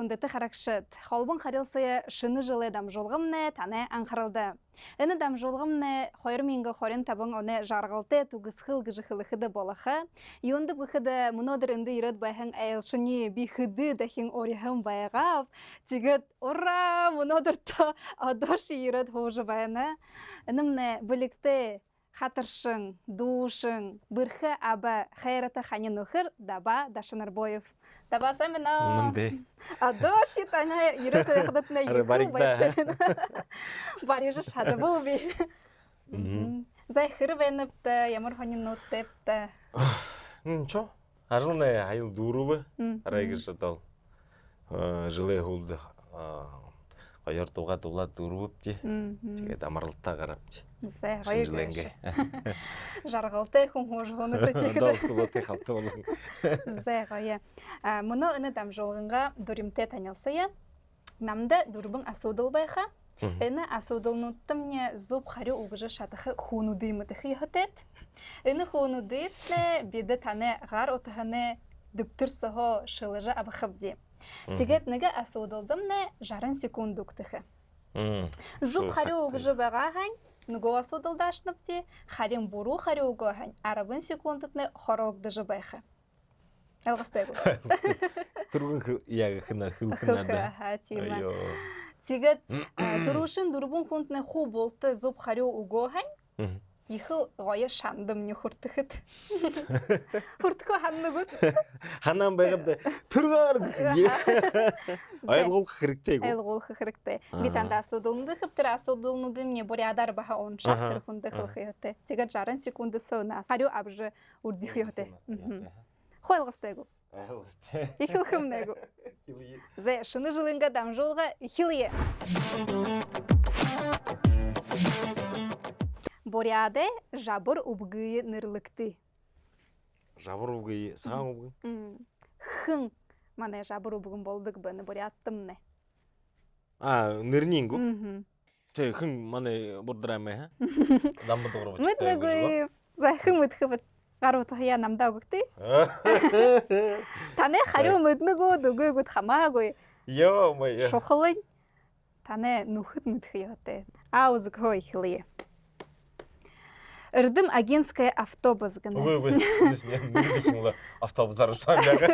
хундаты харакшыт. Холбун харилсыя шыны жылы дамжолғымны таны аңқарылды. Әні дамжолғымны қойыр менгі қорын табың оны жарғылты туғысқыл гыжықылықыды болақы. Юнды бұқыды мұнодыр үнді ирет байхың әйілшыны бейхіді дәхін орихым байғап. Тегіт, ура, мұнодырты адошы ирет хоғжы байыны. Әнімні білікті хатыршың, душың, бірхі абы хайраты ханин ұқыр даба Дашынар Боев. Даба сәміна. Мынды. Адоши тәні ирет ұйқыдытына екіл байықтырын. Барежі шады бұл бей. Зайхыр бәніпті, ямар ханин ұттепті. Ничего. Ажылны айыл дурубы. Арайғы жадал. Жылы ғулды. Қайыр туға тула дурубы. Теге дамарлықта қарапты. Зай, ғайық. Жарғылты құн ғожғыны тәтекеді. Дал сұлаты қалты болың. Зай, ғайы. Мұны үні дам жолғынға дүрімте тәнелсыя. Намды дүрбің асудыл байға. Әні асудылнуттым не зуб қару ұғыжы шатықы хуынудыймыдықы ехетет. Әні хуынудыйтлі беді тәні ғар отығыны дүптір сұғы шылыжы абықыбді. Тегет неге асудылдым не жарын секундуктықы. Зуб қару ұғыжы бағаған, Нуго асудылды ашныпты, харим буру хари угоған, арабын секундытны хорогды жыбайхы. Әлғыстайғы. Тұрғын яғы хына, хылхынады. Тегет, тұрушын дұрбын хүнтны ху болты зуб хари угоған, Ихыл ғойы шандым не хұртықыд. Хұртықы ханны бұд. Ханнан байғымды, тұрғар! Айылғол қырықтай ғол. Айылғол қырықтай. Бетанда асудылынды қыптыр, асудылынды мне борядар баға он шақтыр хүнді қылқы еті. Тегет жарын секунды соғына. Харю абжы үрді еті. Қойылғыстай ғол. Ихыл қымнай ғол. Зай, шыны жылынға дам жолға ихыл е. Боряде жабыр убгые нырлыкты. Жабыр убгые, саған убгын? Хын. Мане жабыр убгын болдық бәні боряттымны. Нырнин гу? Че, хын мане бордырамай, ха? Дамбы тоғыры бачықтай Мүтні гүйіп. Зай хын мүткі біт. Ғару тұхия намда өгікті. Тане харю мүтні гу, дүгі гүт хама гүй. Йо, май. Шоқылын. Тане нүхіт мүткі еті. Аузық хой хилие. Үрдім агентская автобус гыны. Ой, нешіне автобустар ұшан бәгі.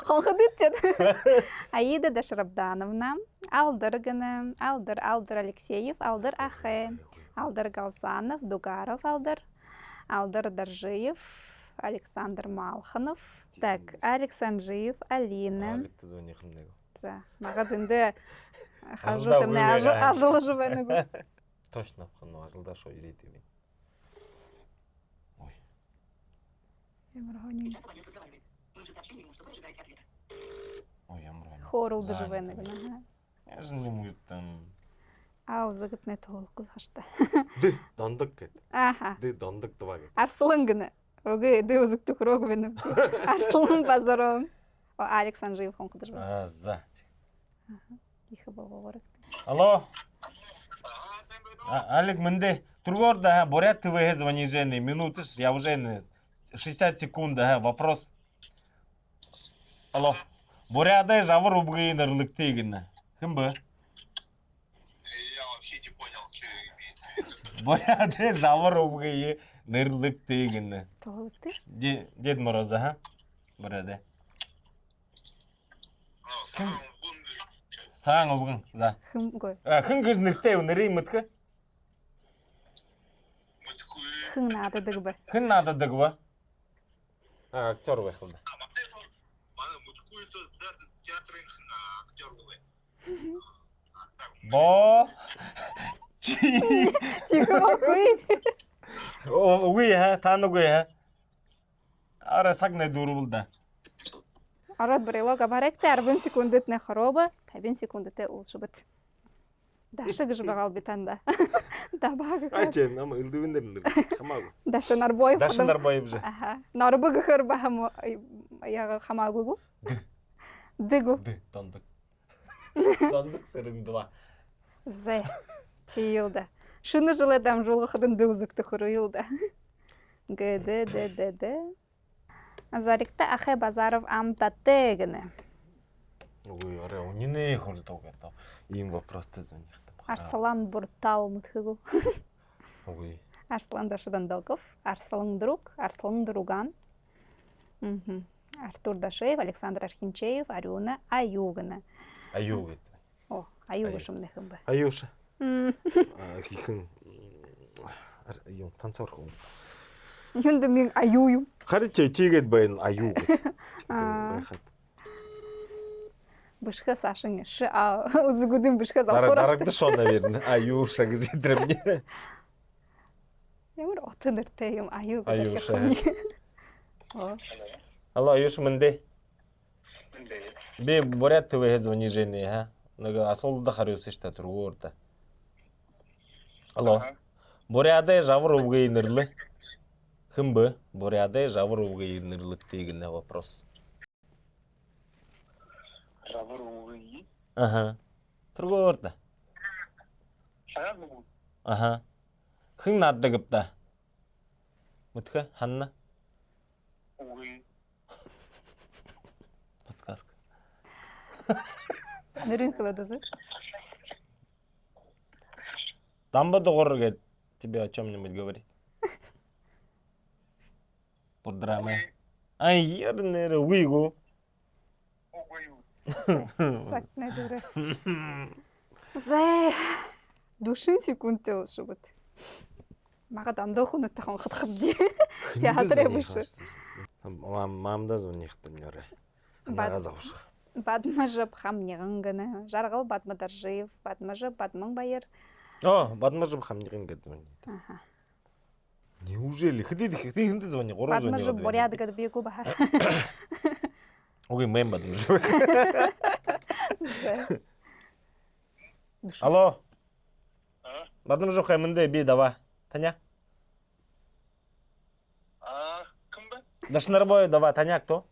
Қонқыдыт деді. Аида Дашрабдановна, Алдыр гыны, Алдыр Алексеев, Алдыр Ахе, Алдыр Галзанов, Дугаров Алдыр, Алдыр Даржиев, Александр Малханов, так, Александжиев, Алина. Аликті звони қымдайғы. За, мағадынды қажу тімне ажылы жывайны. Точно, қыны ажылда шо үйреті мен. Ой, ямрғаны. Хорулды жывайны гына. Я же не мұйттым. Ау, зығытны толқы қашты. Ды, дондық кет. Аха. Ды, дондық тұва кет. Арсылын гына. Оғы ды ұзықты құрог бенім. Арсылын базарым. О, Александр Жиев қонқыды жывай. За. Ихы болғы ғорық. Алло. Алик, мінде. Тургорда, Борят ТВ звони жены. Минуты, я уже 60 секунд, вопрос. Алло. Боряда жавыр убгые нырлыкты гына. Кім бы? Я вообще не понял, что имеется в виду. Боряда жавыр убгые нырлыкты гына. Толықты? Дед Мороза, ха? Боряда. Саң убгын, за. Хым гой. Хын кыз нырттай нырый мытқы? Хын нады дығбы. Хын нады дығбы? Актер байқылды. Бо! Тихо оқой. Уй, таны гой, ара сагнай дұры бұлды. Арат бірайлоға баректі, 40 секундетіне хоробы, 50 секундете ұлшы бұд. Дашы ғыж бағал бетанда. Дабағы ғыр. Ачен, ама үлдівіндерін қамағу. Дашынар бойып. Дашынар бойып жа. Нарыбы ғыр бағамы яғы қамағу ғу? Дыгу. Ды, дондық. Дондық сырын дұла. Зай, тейілді. Шыны жылы дам жолғы қыдын дұзықты құрыйылды. Гды. Зарикта Ахе Базаров амтатегіне. Ой, аре, унине хордог это. Им вопросты звонят. Арслан Буртал мытхыгу. Ой. Арслан Дашидандоков, Арслан Друг, Арслан Друган. Артур Дашеев, Александр Архинчеев, Арюна Аюгана. Аюг это. О, Аюга шумныхым бы. Аюша. Хихэн юм танцор хүн. Юнда мен аюю. Харин тийгээд байна аюг. Байхад. Бышха Сашин ши узгудын бышха залхура. Дарагдаж шоо наверное. Аюша гэж идрэмнэ. Ямар отнэртэй юм аюг. Аюша. О. Алло, Аюш мэнде. Мэнде. Би Бурят ТВ звонижение, ха. Нага асуулда хариулсан шүү дээ түргүүрдэ. Алло. Буряды жавар өвгэй нэрлэ. Хэн бэ? Буряды жавар өвгэй нэрлэгтэй гэнэ вопрос. Жавар өвгэй. Аха. Түргүүрдэ. Шаяа муу. Аха. Хэн наддаг гэмтэ? Мэтхэ ханна. Өвгэй. Подсказка. Нэрэн хладазы. Дамбадогор говорит, тебе о чем-нибудь говорит. По драме. Ай, ернер, уйгу. Өвгэй. Сакне дүрэ. Зэ. Душин секунд өшөбөт. Магад андохонтой хонхотхобди. Театрэ биш. Мамда звонихтым нэрэ. Нага завшах. Бадмажып хамниган гэнэ. Жаргал Бадмадаржиев, Бадмажып Бадман Баяр. О, Бадмажып хамниган гэж звонит. Аха. Неужели? Хэдий звони? 3 звони. Бадмажып порядок бегу бахар. Ой, мэм Бадмажып. Душ. Алло. А? Бадмажып хэмэндэ би дава. Таня? Кім бе? Дашнарбой дава. Таня кто?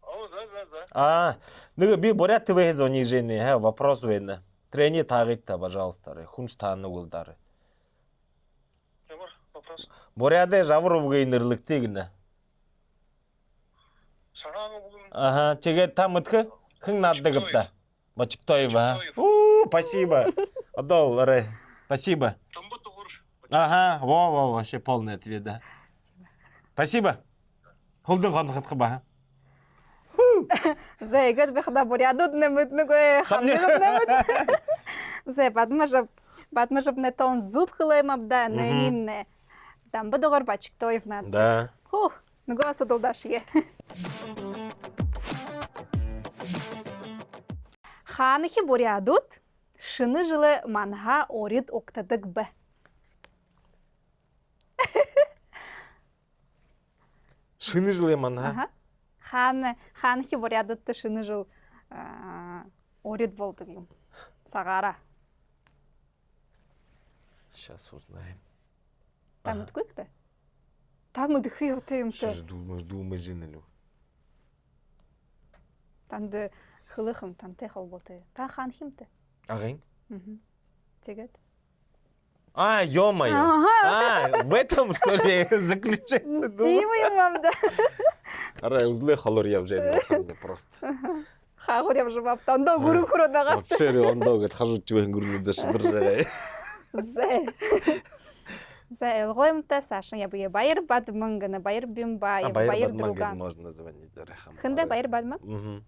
О, да. Нага би Бурят ТВ звонижение, вопрос вена. Трени тагыт-то, пожалуйста, хунш тааны улдары. Ямар вопрос? Буряды жавар өвгэй нэрлэгтэй гэнэ. Сагаага бүгін. Ага, тэгээд та мэтхэ хэн наддаг гэмтэ? Бачктоева. Спасибо. Отдал, аре. Спасибо. Тамбатогор. Ага, во, вообще полный ответ, да. Спасибо. Холдын хонхотхы ба. Зэ игад бихда бурядуд нэмэд нүгэ хамнигад нэмэд. Зэ Бадмажып не тон зуб хылайм абда нэнинне. Дамбадогор Бачктоев над. Да. Хух, нүгэ асудылдашие. Ханахи бурядуд шыны жылы манха орид октадык бі. Шыны жылы манха. Ханахи бурядудты шыны жыл орид болды дейм. Сағара. Сейчас узнаем. Там өткөкті? Там өдіхи өтеймті. Жду жинелю. Танды хылыхым, там техал боты. Та ханхимті. Ағын? Тегет. Ё-моё. В этом, что ли, заключается? Тимайым мамда. Арай, узлы халор я вже не просто. Хағыр я жывап, танда гүрі күрі Вообще, он долго хожу, тебе гүрі да шыдыржағай. Зэ, элгоймта, Саша, я бы байыр Бадмангана, байыр Бимбаев, байыр Друган. Можно звонить. Хында байыр Бадман?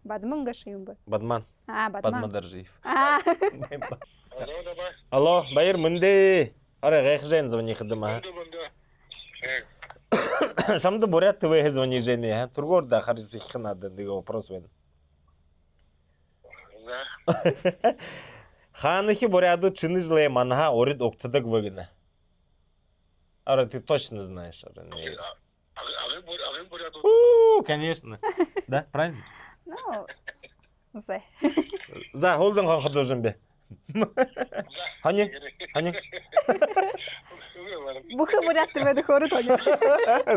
Бадманга шыйым бы. Бадман. Бадман. Бадмадаржиев. Алло, давай. Алло, байыр мынде. Арай, ғайқжайын звони қыдыма. Шамды Бурят ТВ звони жени. Тургорда харжу хихнады, дега вопрос вен. Да. Ханахи Буряду чыны жылы манха орид октадык вегіне. Ара, ты точно знаешь. Ағын буряду. Конечно. Да, правильно? Ну, зэ. За, холдың қанқы должен бе. Хани? Бухы бурят тебе хоры тоня.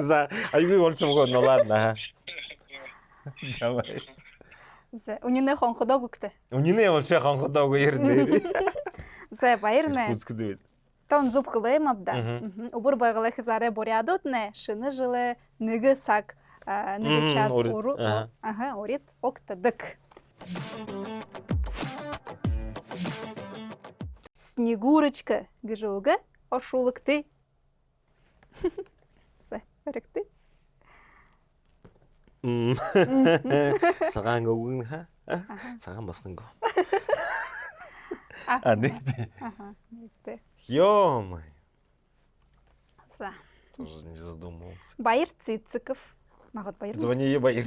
За, айгуй ольшым ғой, ну ладно. Давай. Зэ, унине хонхудо гукты. Унине вообще қанқы ғой ерінде. Зэ, байырне. Куцкы дебет. Тон зуб қылайым абда. Убыр байғылы хизаре бурядут не, шыны жылы, ныгы сак, ныгы час уру. Орит октадык. Снегурочка гжуга ошулыкты. Сэ, характы. Сагаан өгөн ха. Сагаан басхан го. Нет. Ага, нет. Ё-моё. За. Тоже не задумывался. Байыр Цициков. Магат Байыр. Звони ей Байыр.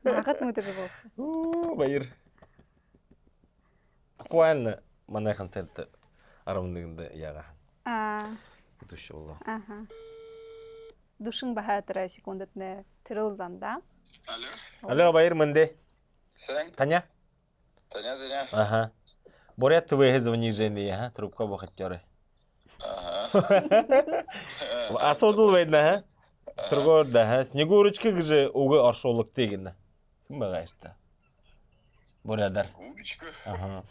Магат мы тоже был. Байыр. Буквально манай концерт 11-нд яга. Өтөш болоо. Ага. Душин бахатра секундатны тырылзанда. Алло. Алло, Байыр мынде. Сен? Таня? Таня. Ага. Борят ТВ звони Жене, ага, трубка бахатёры. Ага. Асуудал байна, ха? Тургорда, ха? Снегурочка гже уга оршуулыкты гэнэ. Ким байгаа яста? Борядар. Снегурочка. Ага.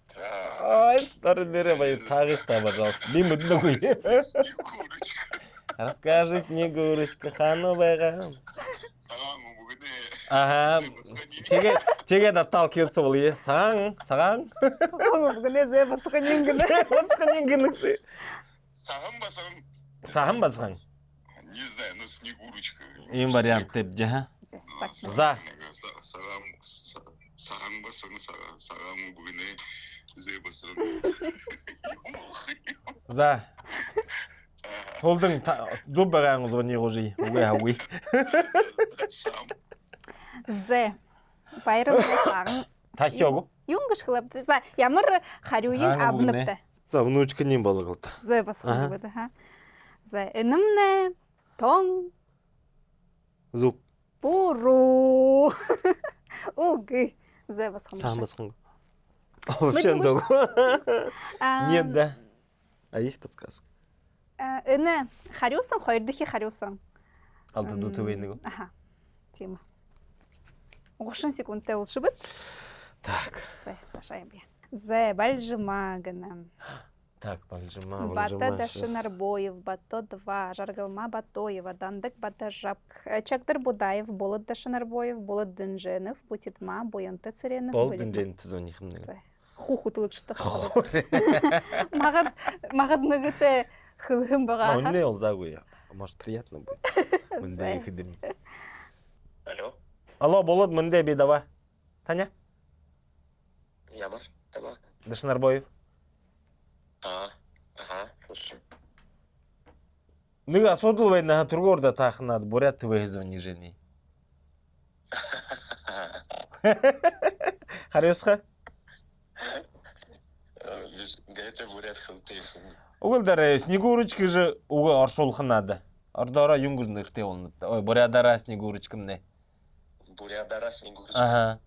Так. Ай, тарнере Байыр тагыста, пожалуйста. Би мэднэггүй. Снегурочка. Расскажи, Снегурочка, хану байгаа. Саган бүгдээ. Ага. Тэгээд отталкиваться бол е. Саган. Бүгнээ зэ басханин гэнэ. Басханин гэнэ. Саган. Басхан. Не знаю, но Снегурочка. Ийм вариант тавьж, ха. За. Саган бүгдээ зэ басан. За. Холдың зуб байгаагүй звони гожи. Үгүй хавгүй. Зэ. Байрам саган. Тахиогу. Юнгаш хлабды. За, ямар хариуын абныпты. За, внучка ним болгоод. Зэ басхан гэдэг, ха. За, энэмнэ тон Зуб. буруу. Окей. Зэ басхан. Цаамасхан. Вообще ндог. Нет, да. А есть подсказка? Энэ хариусан хоёрдохи хариусан. Алты дутвэ нэг. Аха. Тийм. 30 секундтай улшыбыт. Так. За, шаям я. Зэ бальжыма гэнэ. Так, бальжыма. Бата Дашинарбоев, Бато 2, Жаргалма Батоева, Дандык Батажап, Чактар Будаев, Болот Дашинарбоев, Болот Дынженов, Путитма, Боянты Царенов. Болот Дынженов звонихым. Хухутылык шты. Магад нагыты хылгым бага. Ну, не ол загуя. Может, приятно будет. Мындай хидим. Алло. Алло, Болот, мындай бедава. Таня? Ямар? Таба. Дашинарбоев. Ага, слушай. Нэг асуудал байна, тургорда таахнаад Бурят ТВ звони Жене. Хариусха? Гэта бурят хылтый. Угулдар Снегурочка же уга оршуулах надо. Ордоора юнгур нэртэй болно. Ой, Бурядара Снегурочка мне. Бурядара Снегурочка. Ага.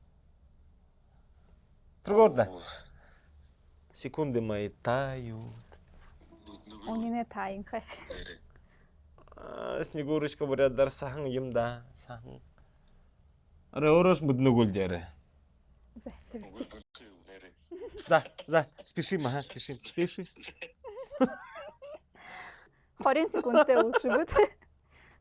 Тургорда. Секунды мои тают. Унине тайын хэ. Снегурочка Бурядар сахан юм да. Сахан. Аре орош муднугул дээрэ. За, тэвэ. За, спешим, ага, спешим. 20 секундтай улшыбыт.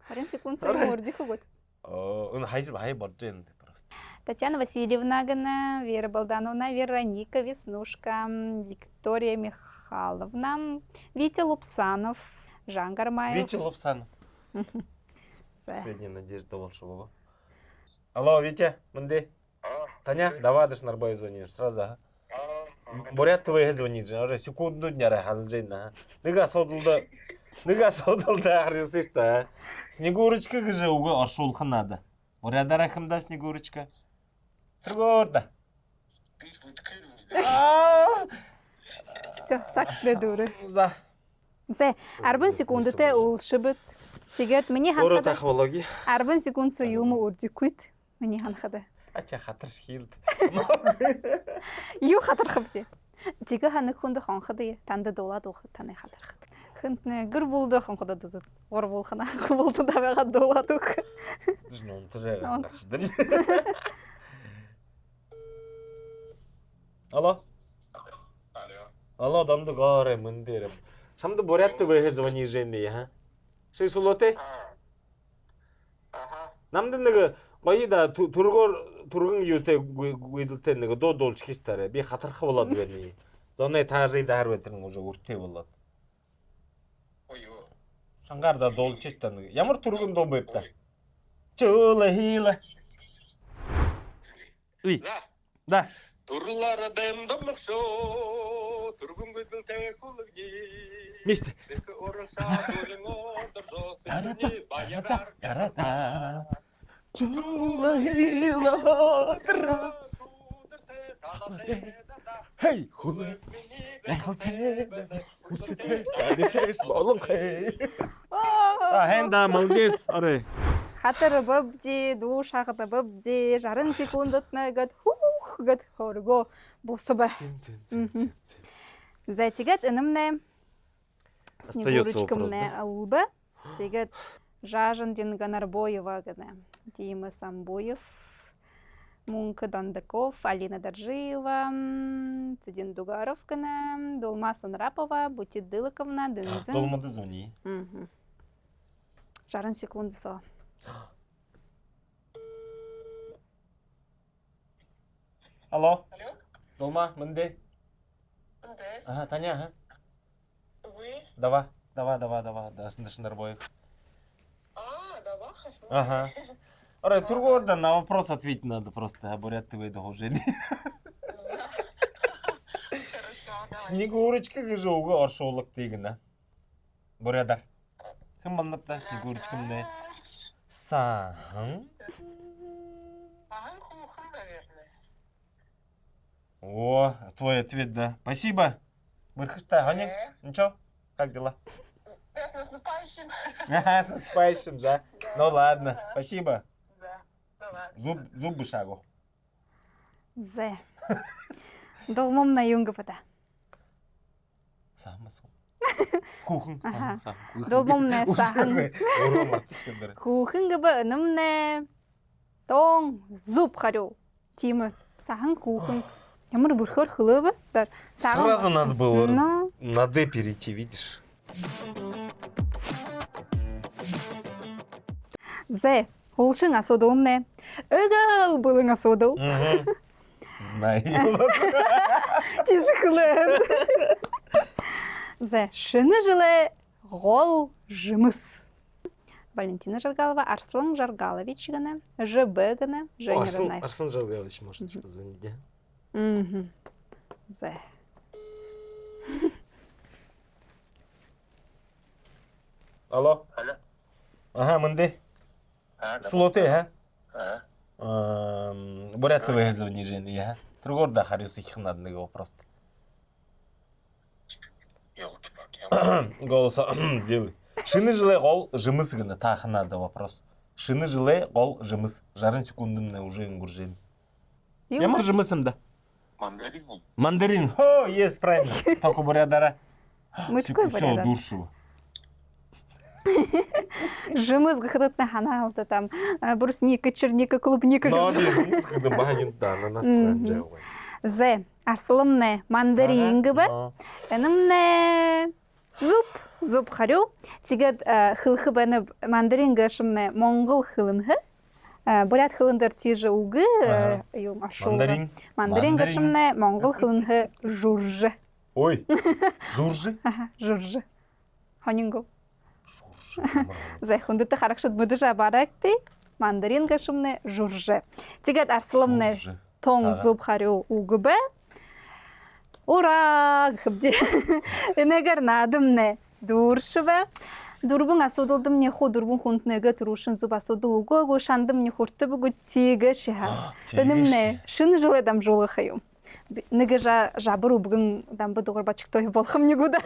20 секунд сайын урдих өгöd. Он хай болж байна просто. Татьяна Васильевна гана, Вера Балдановна, Вероника Веснушка, Виктория Михайловна, Витя Лупсанов, Жан Гармаев. Витя Лупсанов. Последняя надежда Волшебова. Алло, Витя, мынде? Таня, давай Дашинарбоев звонишь сразу, ага. Бурят ТВ звонить же, уже секунду дняра халжейна. Нэг асуудалда харжсан шүү дээ. Снегурочка гэж уга оршуулах надо. Бурядараа хэмдэ Снегурочка. Тургорда. Всё, сакт дэдүрэ. За. За, 10 секундтай улшыбыт. Тэгээд миний Өөрөө ханхад технологи. 10 секунд сая юм үрдиквит. Миний ханхад. Ача хатарш хийлд. Юу хатархав тий. Жигэ ханах хүнд хонхад танд дуулаад уухад таны хатархад. Хэнтнэ гэр булдаа хонход дэзэт. Гор булхана булдаа байгаад дуулаад ух. Тэжнэ унтажаа. Алло. Алло, дамды горе мындэр. Самды Бурят ТВ звони Жене, ха. Ши сулоте? Ага. Намды нэг гоё да тургоор түргэн юутэй гүйдэлтэй нэг дуулж хийж таарэ. Би хатарх болоод байна. Зоны таажыг даар бэдрэн уже өртөө болоод. Ой юу. Шангаар да дуулж хийж та нэг. Ямар түргэн дуу байв та? Чөөлө хийлэ. Уй. Да. Турлара бэмдэмсөө түргэн гүйдэлтэй хулгий. Мистер. Ярата. Чөөлө хийлэ. Хей, хулэ. Яхалтэй. Үстэй. Тэс болон хей. Хэнда молодец. Орой. Хатар бабжи, дуу шахата бабжи, 60 секундт нэгэд хух гэд хорго бусба. За тэгээд энэмнэ Снегурочкамнэ алба. Тэгээд Жажан Динганарбоева гэнэ. Дима Самбоев, Мунка Дандаков, Алина Даржиева, Цидин Дугаров гэнэ, Долма Сонрапова, Бутит Дылыковна, Дынзин. Долмады звони. 60 секунд со. Алло. Алло? Долма, мындай. Мындай. Ага, Таня, ага. Вы? Давай. Дашнарбоев. Давай. Ага. Орой, тургорда на вопрос ответить надо просто. Бурят ты выйду уже. Снегурочка гыжоуга оршоулык дегені. Бурядар. Кім бандапта Снегурочкамны? Сахан? Ага, хухан, наверное. О, твой ответ, да. Спасибо. Бырхышта, Ханя? Ничего? Как дела? С наступающим. Ага, с наступающим, да. Ну ладно, спасибо. Да, давай. Зуб шагу. Зе. Долмом на юнга пата. Самасың. Кухын. Ага. Долмом на сахан. Кухын гыба нымне тон зуб харю. Тимы сахан кухын. Ямар бүрхөр хылыбы. Сразу надо было Ну. на «Д» перейти, видишь? Зе. Холшын асудумне. Өгөл былың асуду. Знаю. Тише хылым. Зе. Шыны жылы гол жымыс. Валентина Жаргалова, Арслан Жаргалович гана, ЖБ гана, Женя Ранаев. Арслан Жаргалович, можете позвонить, да? Зе. Алло. Алло. Ага, мындай. Слоты, ха? Бурят ТВ звони, Женя, я. Тургорда харюс их надо на вопрос. Голоса сделай. Шыны жылы гол жымыс гына тағы надо вопрос. Шыны жылы гол жымыс. 60 секундымны уже ингуржен. Ямар жымысым да? Мандарин. Мандарин. О, есть, правильно. Только бурядара. Мыцкой Все, бурядар. душу. Жымыс гыхтытна хана алты там брусника, черника, клубника. Но жымыс когда баганин да на нас Зе. Арслымне мандарин гыбы. Энымне зуб харю. Тигет хылхы бәні мандарин гышымне моңғыл хылынхы. Бурят хылындар тижі уғы. Мандарин гышымне моңғыл хылынхы журжы. Ой, журжы? Журжы. Хонинго. Зе, хундыты харакшыт бұдыжа баракты. Мандарин гышымне журжы. Тигет арслымне тон зуб харю уғы бә. Ура! Гыбде. Энегер надымне дуршыве. Дурбун асудылдым не ху дурбун хунтнеге турушын зуб асудылуго го шандым не хурты бугу тиге шиха. Энемне шын жылы дам жолы хаю. Неге жабыру бүгін дам бұдығыр бачық той болхым негуда.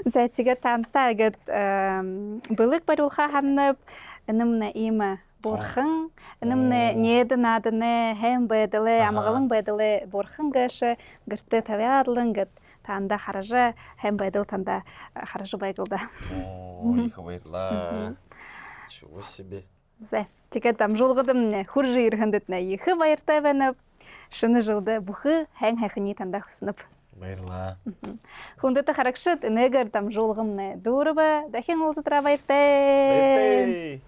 Зәтіге танта гет былық барулха ханып, энемне име борхын, энемне неді надыне хэм бәділі, амағылың бәділі борхын гэші, гірті тавядлың гет. Танда хаража хэм бәділ танда хаража байгылда. Ой, хавайла. Чего себе. Зә, тіге там жолғыдым хуржы ирхіндетіне ехі байыртай бәніп, шыны жылды бұхы хэң-хэхіні танда хүсініп. Байырла. Хундыты харакшыт, энегер там жолғымны дұрыбы, дәхен олзытыра байыртай.